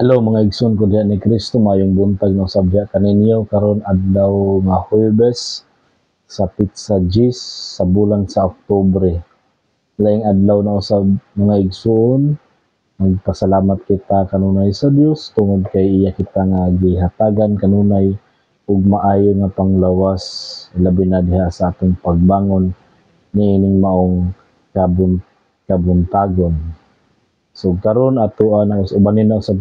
Hello mga igsoon ko diha ni Kristo, mayong buntag no sabya kaninyo karon adlaw nga Huwebes sa Pizza Gis sa bulan sa Oktubre. Laing adlaw na usab mga igsoon, magpasalamat kita kanunay sa Dios tungod kay iya kita nga gihatagan kanunay ug maayo nga panglawas labi na diha sa atong pagbangon niining maong kabuntagon. So karon ato ang ubanin na usab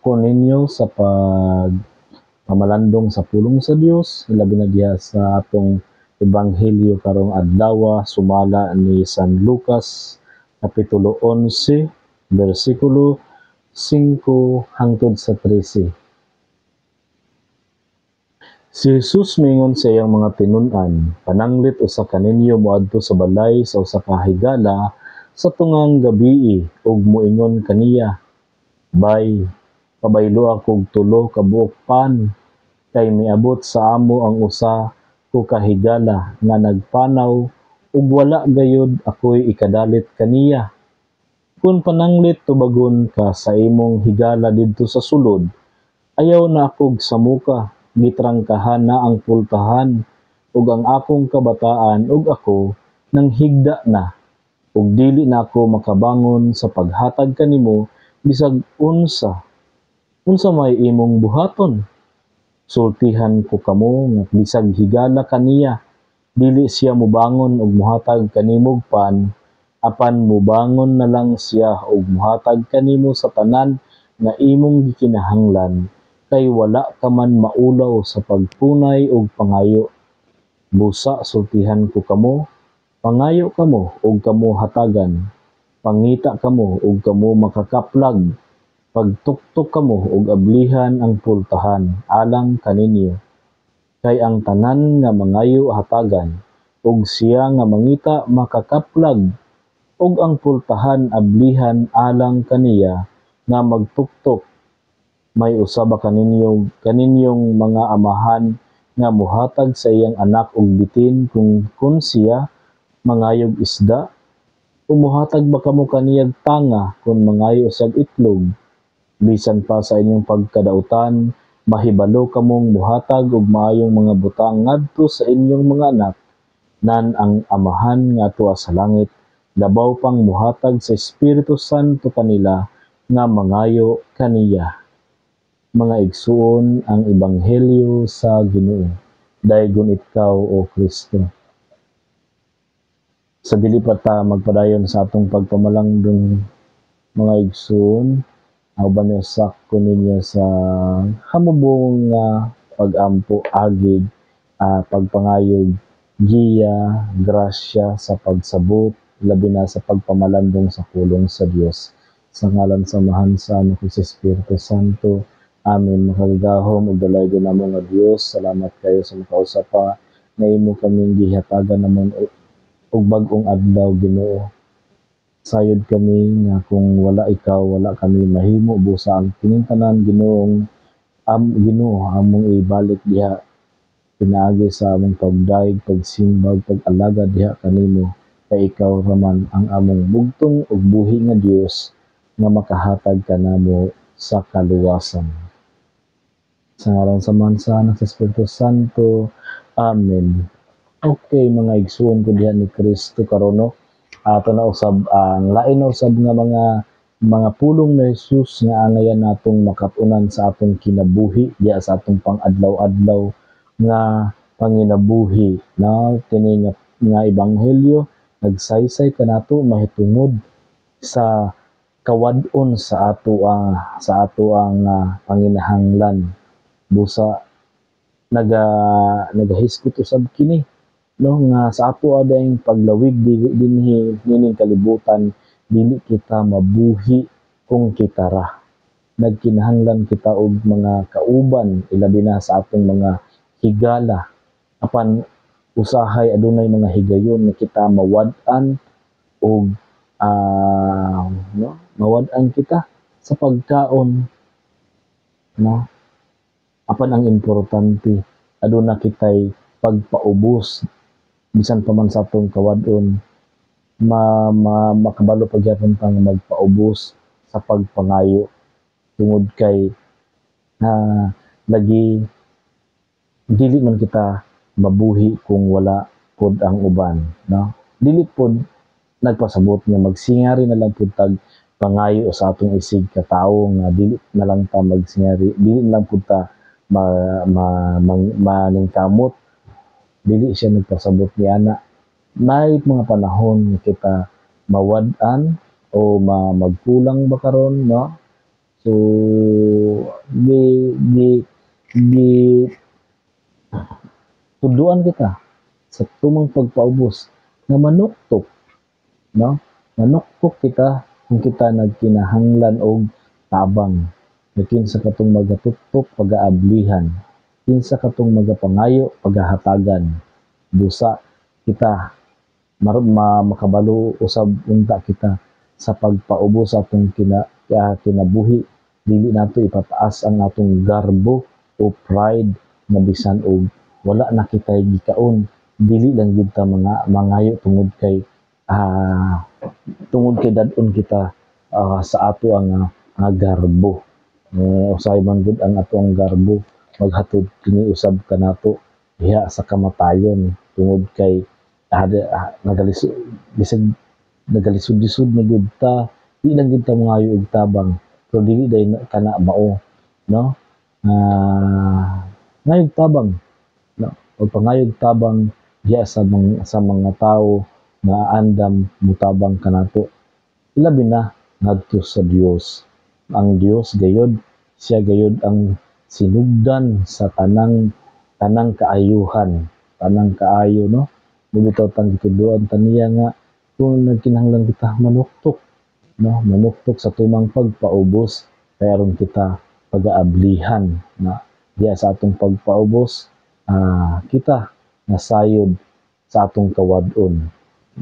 ko ninyo sa pamalandong sa pulong sa Dios, labi na diha sa atong ebanghelyo karong adlaw sumala ni San Lucas kapitulo 11 bersikulo 5 hangtod sa 13. Si Jesus mingon sa iyang mga tinun-an, "Pananglit usa ka ninyo moadto sa balay sa usa ka higala sa tungang gabii ug moingon kaniya, Bay, pabaylo akog 3 ka buok pan, kay miabot sa amo ang usa ko ka higala nga nagpanaw ug wala gayud ako'y ikadalit kaniya. Kung pananglit tubagon ka sa imong higala didto sa sulod, ayaw na akog samuka, gitrangkahan na ang pultahan, ug ang akong kabataan ug ako nang higda na, ug dili na ako makabangon sa paghatag kanimo bisag unsa may imong buhaton. Sultihan ko kamo nga bisag higala kaniya, dili siya mobangon ug mohatag kanimog pan, apan mobangon na lang siya ug mohatag kanimo sa tanan nga imong gikinahanglan, kay wala ka man maulaw sa pagpunay ug pangayo. Busa sultihan ko kamo, pangayo kamo ug kamo hatagan, pangita kamo ug kamo makakaplag, pagtuktok kamo ug ablihan ang pultahan alang kaninyo. Kay ang tanan nga mangayo hatagan, ug siya nga mangita makakaplag, ug ang pultahan ablihan alang kaniya nga magtuktok. May usa ba kaninyong mga amahan nga muhatag sa iyang anak og bitin kung siya mangayog isda? Umuhatag ba kamo kaniyag tanga kung mangayo sag itlog? Bisan pa sa inyong pagkadautan, mahibalo kamong muhatag og maayong mga butang ngadto sa inyong mga anak, nan ang amahan nga tuwa sa langit, labaw pang muhatag sa Espiritu Santo kanila nga mangayo kaniya. Mga igsuon, ang Ebanghelyo sa Ginoo. Daygon ikaw o Kristo. Sa dili pa ta magpadayon sa atong pagpamalandong mga igsuon, uban niyo sakto ninyo sa hamubong nga pag-ampo agid, pagpangayog, giya, grasya sa pagsabot, labi na sa pagpamalandong sa pulong sa Dios. Sa ngalan sa mahansan ko sa Espiritu Santo. Amen. Makagahom ug dalaygon namo nga Dios, salamat kayo sa makausap pa na imo kaming gihatagan namon og bag-ong adlaw, Ginoo. Sayod kami nga kung wala ikaw, wala kami mahimo busa ang kining tanan, Ginoo among ibalik diha pinaagi sa among pagdaig, pagsimbag, pag-alagad diha kanimo, kay ikaw raman ang among bugtong ug buhi nga Dios nga makahatag kanamo sa kaluwasan. Sa ngalan sa Mansa, sa Espiritu Santo. Amen. Okay, mga igsuon ko diha ni Kristo karon ato na usab ang lain na usab nga mga pulong ni Jesus nga angayan natong makatunan sa atong kinabuhi diha sa atong pang-adlaw-adlaw nga panginabuhi na kini nga ebanghelyo nagsaysay kanato mahitungod sa kawad-on sa ato ang panginahanglan. Busa nagahiskot usab kini no nga sa ato adayng paglawig dinhi nining kalibutan, dili kita mabuhi kung kita ra. Nagkinahanglan kita og mga kauban ilabi na sa atong mga higala, apan usahay adunay mga higayon nga kita mawad-an og mawad-an kita sa pagkaon, no? Apan ang importante, aduna kitay pagpaubos bisan pa man sa atong kawad-on, makabalo pa gyapon pang magpaubos sa pagpangayo tungod kay lagi dili man kita mabuhi kung wala pod ang uban, no? Dili pod nagpasabot nga magsingari na lang pod tag pangayo sa atong isig ka tawo nga dili na lang ta magsingari, dili na lang pod ta maningkamot, dili siya nagpasabot ni ana. May mga panahon nga kita mawad-an o magkulang ba karon, no? So di tuduan kita sa tumang pagpaubos nga manuktok, no? Manuktok kita kung kita nagkinahanglan og tabang. Kinsa katong magatuktok pagaablihan, kinsa katong magapangayo pagahatagan. Busa kita makabalo usab unta kita sa pagpaubos sa atong kinabuhi, dili nato ipataas ang atong garbo o pride nga bisan og wala na kitay gikaon, dili lang gyud ta mangayo tungod kay dadon kita sa ato ang garbo. Usahay man gud ang ato ang garbo maghatod kini usab kanato diha sa kamatayon tungod kay nagalisod-lisod na gud ta, di lang gud ta mangayo og tabang, pero dili day kana mao, no? Ngayog tabang, no? Pagpangayog tabang diha sa mga tao nga andam mutabang kanato, ilabi na ngadto sa Dios. Ang Dios gayud, siya gayud ang sinugdan sa tanang kaayuhan, tanang kaayo, no? Bitaw tang gituduan taniya nga kung nagkinahanglan kita manuktok, no? Manuktok sa tumang pagpaubos kay aron kita pagaablihan na diya sa atong pagpaubos kita nasayod sa atong kawad-on,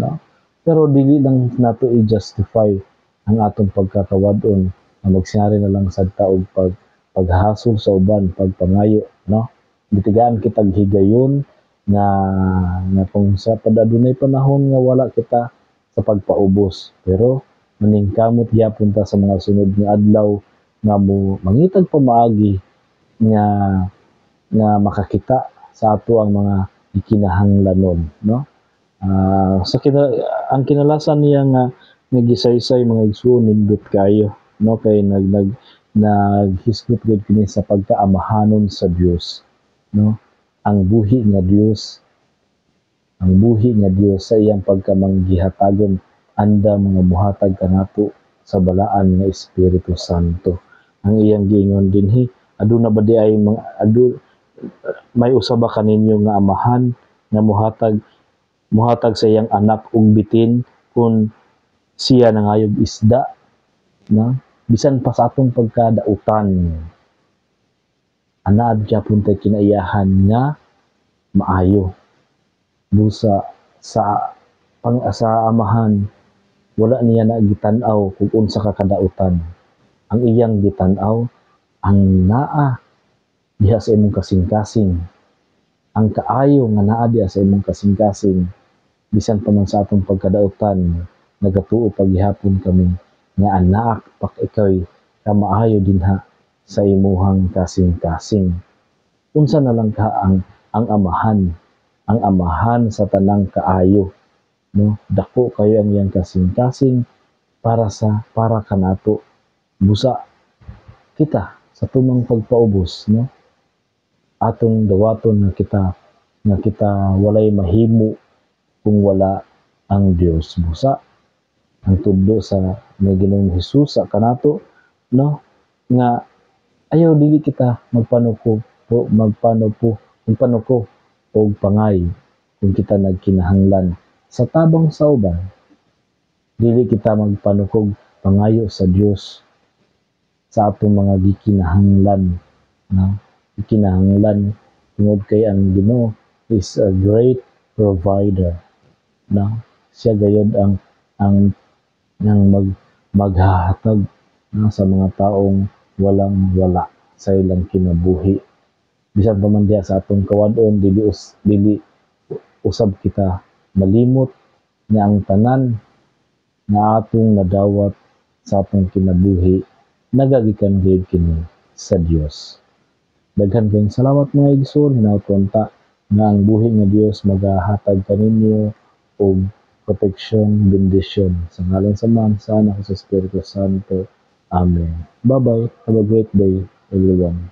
no? Pero dili lang nato i-justify ang atong pagkakawad-on na magsinari na lang sad ta og paghasol sa uban, pagpangayo, no? Bitigaan kitag higayon nga kung sa adunay panahon nga wala kita sa pagpaubos, pero maningkamot gyapon ta sa mga sunod nga adlaw nga mangitag pamaagi nga makakita sa ato ang mga ikinahanglanon, no? Ang kinalasan niya nga gisaysay mga igsoon nindot kayo, no? Kay naghisgot gud kini sa pagkaamahanon sa Dios, no? Ang buhi nga Dios sa iyang pagkamanggihatagom anda mga buhatag kanato sa balaan nga Espiritu Santo. Ang iyang giingon dinhi, aduna ba di ay may usaba kaninyo nga amahan nga muhatag sa iyang anak og bitin kung siya nangayog isda, no? Bisan pa sa atong pagkadautan, anaad gyapon tay kinaiyahan nga maayo. Busa sa amahan, wala niya na gitan-aw kung unsa ka kadautan. Ang iyang gitan-aw ang naa diha sa imong kasing-kasing, ang kaayo nga naa diha sa imong kasing-kasing. Bisan pa man sa atong pagkadautan, nagatuo paghihapon kami nga anak pak ikay ka maayo dinha sa imuhang kasing-kasing. Unsa na lang ka ang amahan sa tanang kaayo, no? Dako kayo ang iyang kasing-kasing para kanato. Busa kita sa tumang pagpaubos, no? Atong dawaton nga kita walay mahimo kung wala ang Dios. Busa ang tudlo sa Ginoong Hesus sa kanato, no? Nga ayaw dili kita magpanuko og pangay kung kita nagkinahanglan sa tabang sa uban. Dili kita magpanukog pangayo sa Dios sa atong mga gikinahanglan, no? Gikinahanglan tungod kay ang Ginoo is a great provider, no? Siya gayud ang maghahatag, no, sa mga taong walang wala sa ilang kinabuhi. Bisan pa man diha sa atong kawad-on, dili usab kita malimot nga ang tanan nga atong nadawat sa atong kinabuhi nagagikan gid kini sa Dios. Daghan kayong salamat mga igsoon na tunta nga ang buhi nga Dios magahatag kaninyo og protection, bendisyon sa ngalan sa Man, sa Anak ug sa Espiritu Santo. Amen. Bye-bye. Have a great day, everyone.